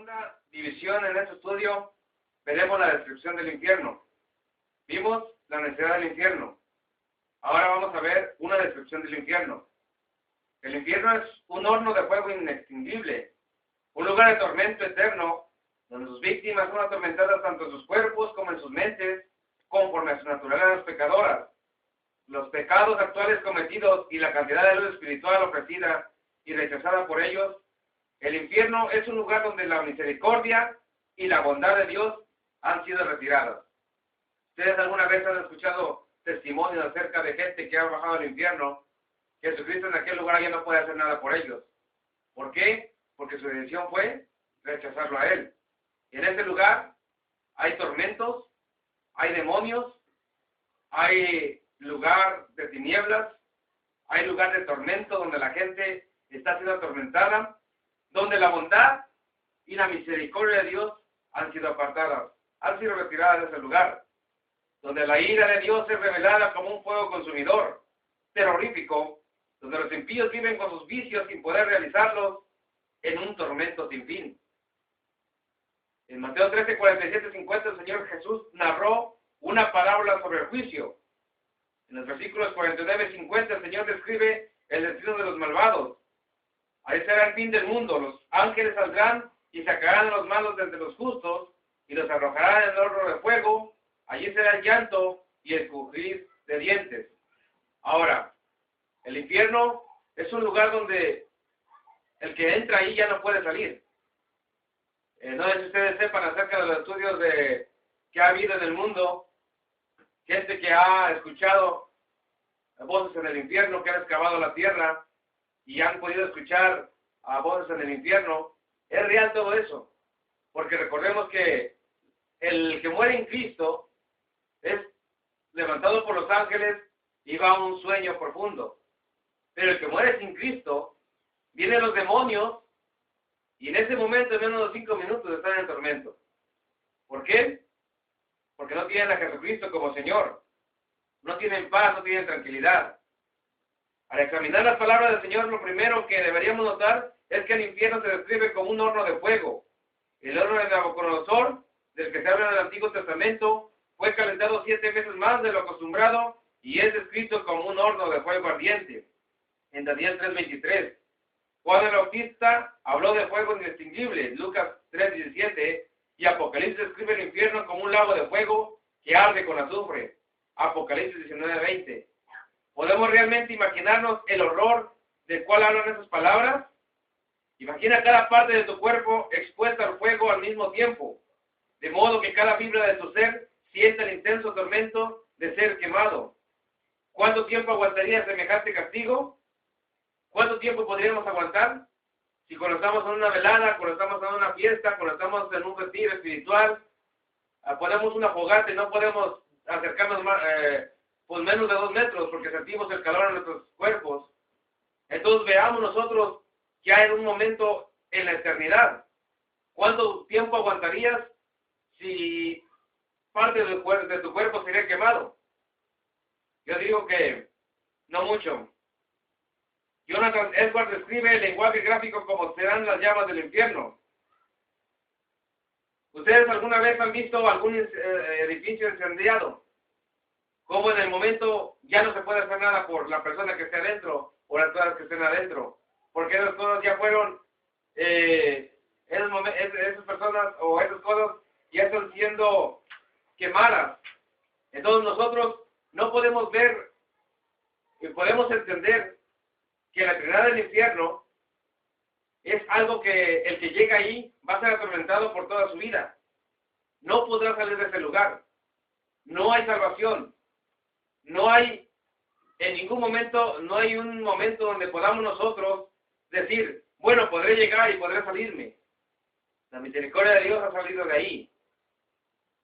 segunda división en este estudio veremos la descripción del infierno. Vimos la necesidad del infierno. Ahora vamos a ver una descripción del infierno. El infierno es un horno de fuego inextinguible, un lugar de tormento eterno, donde sus víctimas son atormentadas tanto en sus cuerpos como en sus mentes, conforme a sus naturalezas pecadoras. Los pecados actuales cometidos y la cantidad de luz espiritual ofrecida y rechazada por ellos, el infierno es un lugar donde la misericordia y la bondad de Dios han sido retiradas. ¿Ustedes alguna vez han escuchado testimonios acerca de gente que ha bajado al infierno? Jesucristo en aquel lugar ya no puede hacer nada por ellos. ¿Por qué? Porque su decisión fue rechazarlo a Él. Y en ese lugar hay tormentos, hay demonios, hay lugar de tinieblas, hay lugar de tormento donde la gente está siendo atormentada, donde la bondad y la misericordia de Dios han sido apartadas, han sido retiradas de ese lugar, donde la ira de Dios es revelada como un fuego consumidor, terrorífico, donde los impíos viven con sus vicios sin poder realizarlos en un tormento sin fin. En Mateo 13, 47, 50, el Señor Jesús narró una parábola sobre el juicio. En los versículos 49 y 50, el Señor describe el destino de los malvados. Ahí será el fin del mundo. Los ángeles saldrán y sacarán a los malos de entre los justos y los arrojarán en el horno de fuego. Allí será el llanto y el crujir de dientes. Ahora, el infierno es un lugar donde el que entra ahí ya no puede salir. No sé si ustedes sepan acerca de los estudios que ha habido en el mundo, gente que ha escuchado voces en el infierno, que han excavado la tierra y han podido escuchar a voces en el infierno. Es real todo eso, porque recordemos que el que muere en Cristo es levantado por los ángeles y va a un sueño profundo. Pero el que muere sin Cristo, vienen los demonios y en ese momento, en menos de 5 minutos, están en tormento. ¿Por qué? Porque no tienen a Jesucristo como Señor. No tienen paz, no tienen tranquilidad. Al examinar las palabras del Señor, lo primero que deberíamos notar es que el infierno se describe como un horno de fuego. El horno de Nabucodonosor, del que se habla en el Antiguo Testamento, fue calentado 7 veces más de lo acostumbrado y es descrito como un horno de fuego ardiente. En Daniel 3:23. Juan el Bautista habló de fuego inextinguible, Lucas 3:17, y Apocalipsis describe el infierno como un lago de fuego que arde con azufre, Apocalipsis 19:20. ¿Podemos realmente imaginarnos el horror del cual hablan esas palabras? Imagina cada parte de tu cuerpo expuesta al fuego al mismo tiempo, de modo que cada fibra de tu ser sienta el intenso tormento de ser quemado. ¿Cuánto tiempo aguantaría semejante castigo? ¿Cuánto tiempo podríamos aguantar? Si cuando estamos en una velada, cuando estamos en una fiesta, cuando estamos en un retiro espiritual, ponemos una fogata y no podemos acercarnos más, pues menos de 2 metros porque sentimos el calor en nuestros cuerpos. Entonces veamos nosotros que hay un momento en la eternidad. ¿Cuánto tiempo aguantarías si parte de tu cuerpo sería quemado? Yo digo que no mucho. Jonathan Edwards describe el lenguaje gráfico como serán las llamas del infierno. ¿Ustedes alguna vez han visto algún edificio incendiado? Como en el momento ya no se puede hacer nada por la persona que esté adentro o las cosas que estén adentro, porque esas cosas ya fueron, esas personas o esas cosas ya están siendo quemadas. Entonces nosotros no podemos ver y podemos entender que la eternidad del infierno es algo que el que llega ahí va a ser atormentado por toda su vida. No podrá salir de ese lugar. No hay salvación. No hay, en ningún momento, no hay un momento donde podamos nosotros decir, bueno, podré llegar y podré salirme. La misericordia de Dios ha salido de ahí.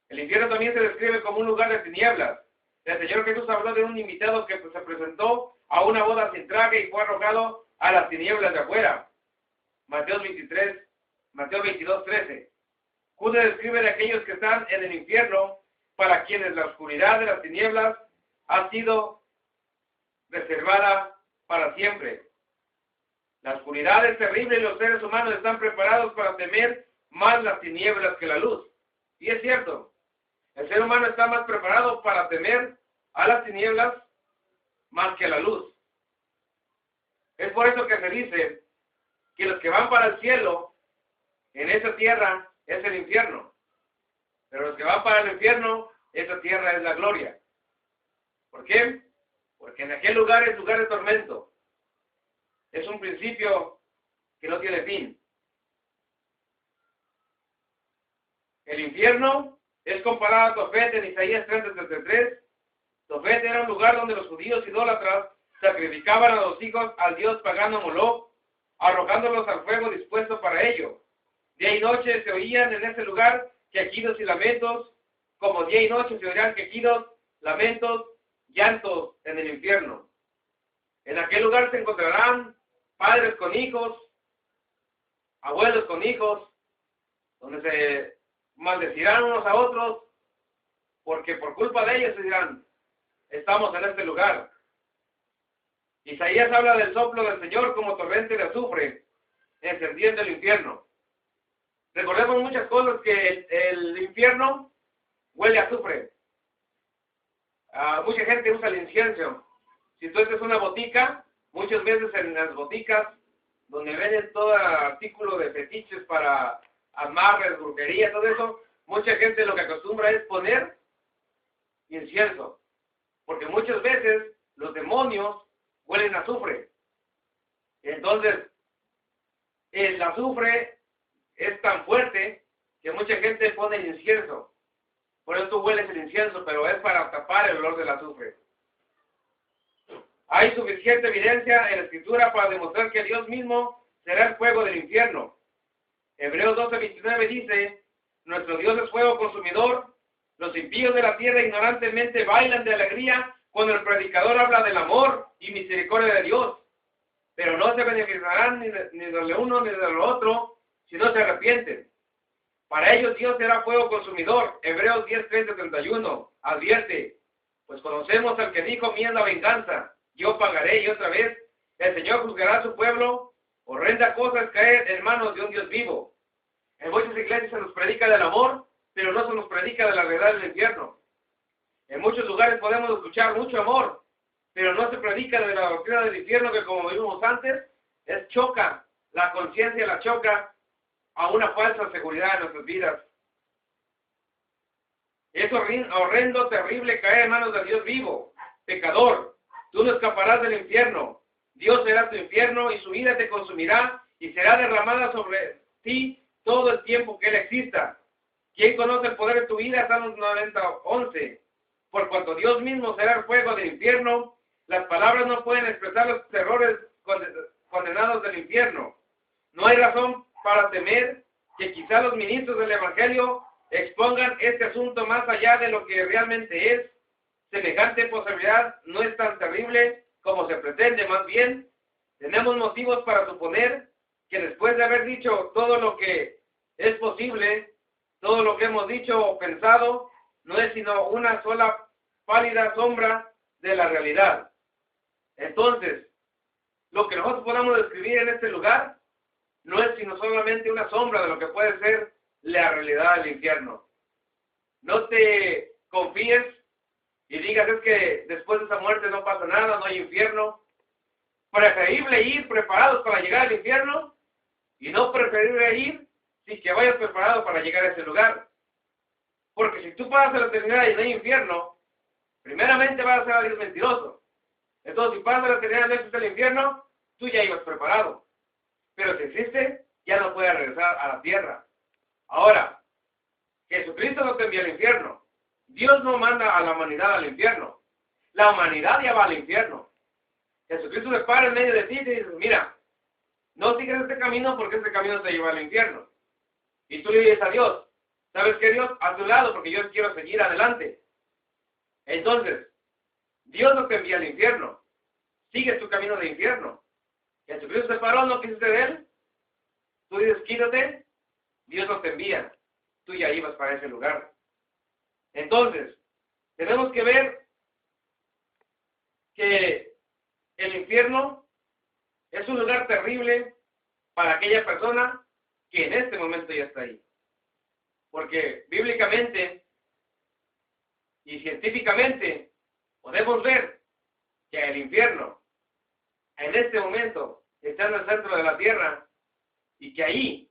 El infierno también se describe como un lugar de tinieblas. El Señor Jesús habló de un invitado que se presentó a una boda sin traje y fue arrojado a las tinieblas de afuera. Mateo 22:13. Judas describe de aquellos que están en el infierno, para quienes la oscuridad de las tinieblas ha sido reservada para siempre. La oscuridad es terrible y los seres humanos están preparados para temer más las tinieblas que la luz. Y es cierto, el ser humano está más preparado para temer a las tinieblas más que a la luz. Es por eso que se dice que los que van para el cielo, en esa tierra es el infierno. Pero los que van para el infierno, esa tierra es la gloria. ¿Por qué? Porque en aquel lugar es lugar de tormento. Es un principio que no tiene fin. El infierno es comparado a Tofet en Isaías 30:33. Tofet era un lugar donde los judíos idólatras sacrificaban a los hijos al dios pagano Moloch, arrojándolos al fuego dispuesto para ello. Día y noche se oían en ese lugar quejidos y lamentos, como día y noche se oirán quejidos, lamentos, llantos en el infierno. En aquel lugar se encontrarán padres con hijos, abuelos con hijos, donde se maldecirán unos a otros, porque por culpa de ellos se dirán, estamos en este lugar. Isaías habla del soplo del Señor como torrente de azufre, encendiendo el infierno. Recordemos muchas cosas que el infierno huele a azufre. Mucha gente usa el incienso. Si tú entras a una botica, muchas veces en las boticas, donde venden todo artículo de fetiches para amarres, brujería, todo eso, mucha gente lo que acostumbra es poner incienso. Porque muchas veces los demonios huelen a azufre. Entonces, el azufre es tan fuerte que mucha gente pone el incienso. Por eso tú hueles el incienso, pero es para tapar el olor del azufre. Hay suficiente evidencia en la Escritura para demostrar que Dios mismo será el fuego del infierno. Hebreos 12:29 dice, nuestro Dios es fuego consumidor, los impíos de la tierra ignorantemente bailan de alegría cuando el predicador habla del amor y misericordia de Dios, pero no se beneficiarán ni de lo uno ni de lo otro si no se arrepienten. Para ellos Dios será fuego consumidor. Hebreos 10:30-31 advierte, pues conocemos al que dijo, mía es la venganza, yo pagaré, y otra vez el Señor juzgará a su pueblo. Horrenda cosa es caer en manos de un Dios vivo. En muchas iglesias se nos predica del amor, pero no se nos predica de la verdad del infierno. En muchos lugares podemos escuchar mucho amor, pero no se predica de la doctrina del infierno, que como vimos antes, choca, la conciencia la choca a una falsa seguridad en nuestras vidas. Es horrendo, terrible caer en manos del Dios vivo. Pecador, tú no escaparás del infierno. Dios será tu infierno y su ira te consumirá y será derramada sobre ti todo el tiempo que Él exista. ¿Quién conoce el poder de tu ira? Salmos 90:11. Por cuanto Dios mismo será el fuego del infierno, las palabras no pueden expresar los terrores condenados del infierno. No hay razón para temer que quizá los ministros del Evangelio expongan este asunto más allá de lo que realmente es. Semejante posibilidad no es tan terrible como se pretende, más bien tenemos motivos para suponer que después de haber dicho todo lo que es posible, todo lo que hemos dicho o pensado, no es sino una sola pálida sombra de la realidad. Entonces, lo que nosotros podamos describir en este lugar no es sino solamente una sombra de lo que puede ser la realidad del infierno. No te confíes y digas, es que después de esa muerte no pasa nada, no hay infierno. Preferible ir preparados para llegar al infierno y no preferible ir sin que vayas preparado para llegar a ese lugar. Porque si tú pasas a la eternidad y no hay infierno, primeramente vas a ser a Dios mentiroso. Entonces, si pasas a la eternidad y no existe el infierno, tú ya ibas preparado. Pero si existe, ya no puedes regresar a la tierra. Ahora, Jesucristo no te envía al infierno. Dios no manda a la humanidad al infierno. La humanidad ya va al infierno. Jesucristo se para en medio de ti y te dice, mira, no sigas este camino porque este camino te lleva al infierno. Y tú le dices a Dios, ¿sabes qué, Dios? A tu lado, porque yo quiero seguir adelante. Entonces, Dios no te envía al infierno. Sigue tu camino de infierno. Jesucristo se paró, no quisiste de Él. Tú dices, quítate. Dios no te envía. Tú ya ibas para ese lugar. Entonces, tenemos que ver que el infierno es un lugar terrible para aquella persona que en este momento ya está ahí. Porque bíblicamente y científicamente podemos ver que el infierno en este momento está en el centro de la tierra y que ahí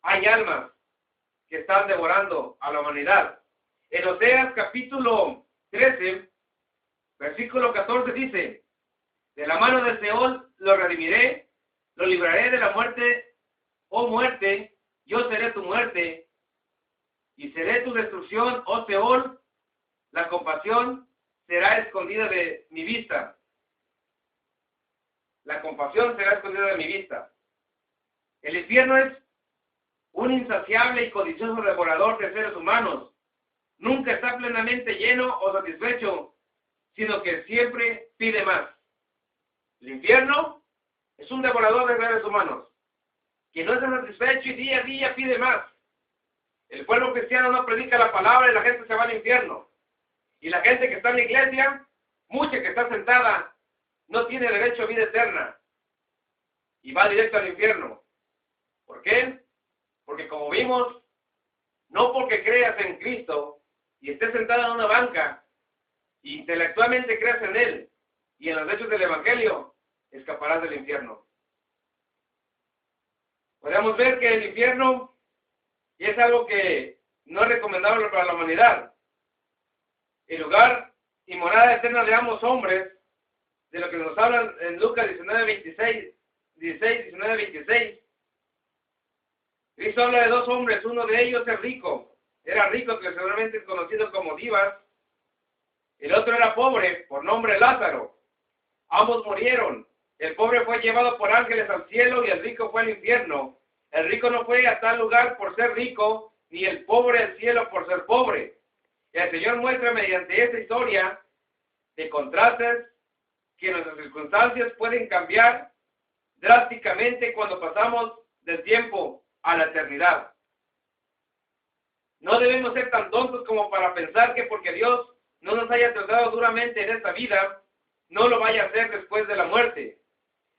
hay almas que están devorando a la humanidad. En Oseas capítulo 13, versículo 14 dice: de la mano del Seol lo redimiré, lo libraré de la muerte, oh muerte, yo seré tu muerte, y seré tu destrucción, oh Seol, la compasión será escondida de mi vista. La compasión será escondida de mi vista. El infierno es un insaciable y codicioso devorador de seres humanos. Nunca está plenamente lleno o satisfecho, sino que siempre pide más. El infierno es un devorador de seres humanos, que no está satisfecho y día a día pide más. El pueblo cristiano no predica la palabra y la gente se va al infierno. Y la gente que está en la iglesia, mucha que está sentada, no tiene derecho a vida eterna. Y va directo al infierno. ¿Por qué? Porque como vimos, no porque creas en Cristo y estés sentado en una banca, e intelectualmente creas en Él y en los hechos del Evangelio, escaparás del infierno. Podemos ver que el infierno es algo que no es recomendable para la humanidad. El lugar y morada eterna de ambos hombres, de lo que nos hablan en Lucas 19, 26, Cristo habla de dos hombres, uno de ellos es rico, era rico, que seguramente es conocido como Divas, el otro era pobre, por nombre Lázaro. Ambos murieron, el pobre fue llevado por ángeles al cielo y el rico fue al infierno. El rico no fue a tal lugar por ser rico, ni el pobre al cielo por ser pobre. El Señor muestra mediante esta historia de contrastes que nuestras circunstancias pueden cambiar drásticamente cuando pasamos del tiempo a la eternidad. No debemos ser tan tontos como para pensar que porque Dios no nos haya tratado duramente en esta vida, no lo vaya a hacer después de la muerte.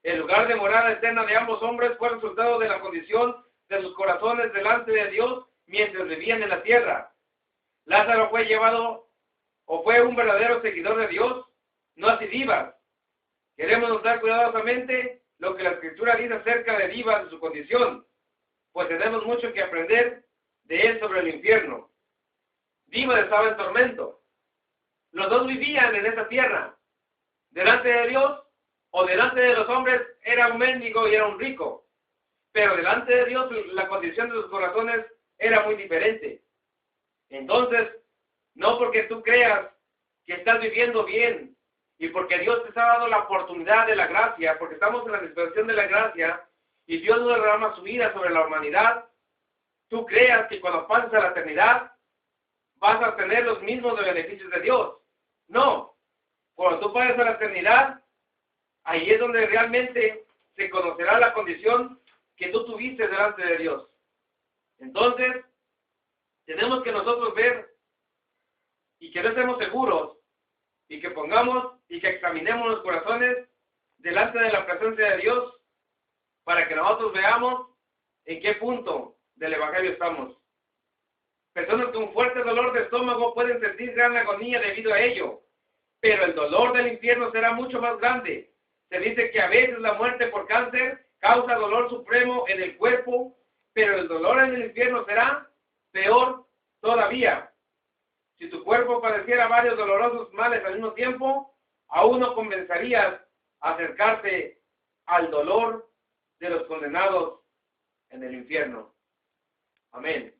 El lugar de morada eterna de ambos hombres fue resultado de la condición de sus corazones delante de Dios mientras vivían en la tierra. Lázaro fue llevado o fue un verdadero seguidor de Dios, no así Divas. Queremos notar cuidadosamente lo que la Escritura dice acerca de Divas y su condición, pues tenemos mucho que aprender de él sobre el infierno. Divas estaba en tormento. Los dos vivían en esta tierra. Delante de Dios o delante de los hombres era un mendigo y era un rico. Pero delante de Dios la condición de sus corazones era muy diferente. Entonces, no porque tú creas que estás viviendo bien y porque Dios te está dando la oportunidad de la gracia, porque estamos en la dispensación de la gracia y Dios nos derrama su ira sobre la humanidad, tú creas que cuando pases a la eternidad vas a tener los mismos beneficios de Dios. No. Cuando tú pases a la eternidad, ahí es donde realmente se conocerá la condición que tú tuviste delante de Dios. Entonces, tenemos que nosotros ver y que no estemos seguros y que pongamos y que examinemos los corazones delante de la presencia de Dios para que nosotros veamos en qué punto del Evangelio estamos. Personas con fuerte dolor de estómago pueden sentir gran agonía debido a ello, pero el dolor del infierno será mucho más grande. Se dice que a veces la muerte por cáncer causa dolor supremo en el cuerpo, pero el dolor en el infierno será peor todavía. Si tu cuerpo padeciera varios dolorosos males al mismo tiempo, aún no comenzarías a acercarte al dolor de los condenados en el infierno. Amén.